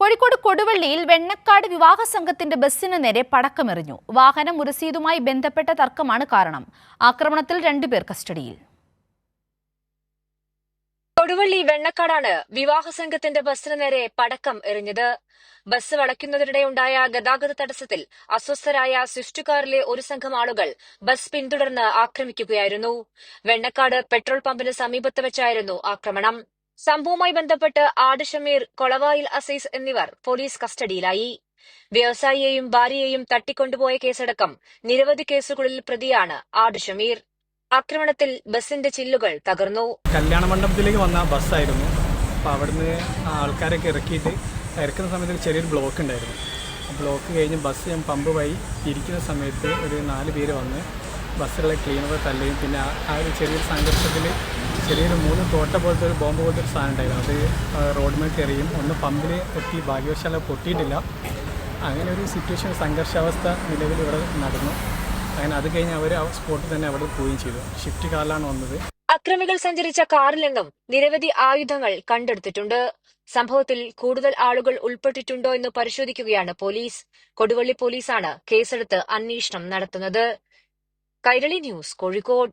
കോഴിക്കോട് കൊടുവള്ളിയിൽ വെണ്ണക്കാട് വിവാഹ സംഘത്തിന്റെ ബസ്സിന് നേരെ പടക്കമെറിഞ്ഞു. വാഹനം ഒരു രസീതുമായി ബന്ധപ്പെട്ട തർക്കമാണ് കാരണം. ആക്രമണത്തിൽ 2 പേർ കസ്റ്റഡിയിൽ. കൊടുവള്ളി വെണ്ണക്കാടാണ് വിവാഹ സംഘത്തിന്റെ ബസ്സിന് നേരെ പടക്കം എറിഞ്ഞത്. ബസ് വളയ്ക്കുന്നതിനിടെയുണ്ടായ ഗതാഗത തടസ്സത്തിൽ അസ്വസ്ഥരായ സ്വിഫ്റ്റ് കാറിലെ ഒരു സംഘം ആളുകൾ ബസ് പിന്തുടർന്ന് ആക്രമിക്കുകയായിരുന്നു. വെണ്ണക്കാട് പെട്രോൾ പമ്പിന് സമീപത്ത് വെച്ചായിരുന്നു ആക്രമണം. സംഭവവുമായി ബന്ധപ്പെട്ട് ആട് ഷമീർ, കൊളവായിൽ അസീസ് എന്നിവർ പോലീസ് കസ്റ്റഡിയിലായി. വ്യവസായിയെയും ഭാര്യയെയും തട്ടിക്കൊണ്ടുപോയ കേസടക്കം നിരവധി കേസുകളിൽ പ്രതിയാണ് ആട് ഷമീർ. ആക്രമണത്തിൽ ബസിന്റെ ചില്ലുകൾ തകർന്നു. കല്യാണ മണ്ഡപത്തിലേക്ക് വന്ന ബസ്സായിരുന്നു. അപ്പോൾ അവിടുന്ന് ആൾക്കാരൊക്കെ ഇറക്കുന്ന സമയത്ത് ചെറിയൊരു ബ്ലോക്ക് ഉണ്ടായിരുന്നു. ബ്ലോക്ക് കഴിഞ്ഞ് ബസ് ഞാൻ പമ്പ് വഴി ഇരിക്കുന്ന സമയത്ത് ഒരു 4 പേര് വന്ന് ബസ്സിലുള്ള ക്ലീനർ തള്ളുകയും പിന്നെ ആ ഒരു ചെറിയൊരു സംഘർഷത്തിൽ ചെറിയൊരു 3 തോട്ട പോലത്തെ ഒരു ബോംബ് പോലത്തെ ഒരു സാധനം ഉണ്ടായിരുന്നു. അത് റോഡിൽ കയറിയും ഒന്ന് പമ്പിൽ എത്തി, ഭാഗ്യവശാല പൊട്ടിയിട്ടില്ല. അങ്ങനെ ഒരു സിറ്റുവേഷൻ, സംഘർഷാവസ്ഥ നിലവിൽ ഇവിടെ നടന്നു. അങ്ങനെ അത് കഴിഞ്ഞ് അവർ ആ സ്പോട്ടിൽ തന്നെ അവിടെ പോവുകയും ചെയ്തു. ഷിഫ്റ്റ് കാറിലാണ് വന്നത്. അക്രമികൾ സഞ്ചരിച്ച കാറിൽ നിന്നും നിരവധി ആയുധങ്ങൾ കണ്ടെടുത്തിട്ടുണ്ട്. സംഭവത്തിൽ കൂടുതൽ ആളുകൾ ഉൾപ്പെട്ടിട്ടുണ്ടോ എന്ന് പരിശോധിക്കുകയാണ് പോലീസ്. കൊടുവള്ളി പോലീസാണ് കേസെടുത്ത് അന്വേഷണം നടത്തുന്നത്. കൈരളി ന്യൂസ്, കോഴിക്കോട്.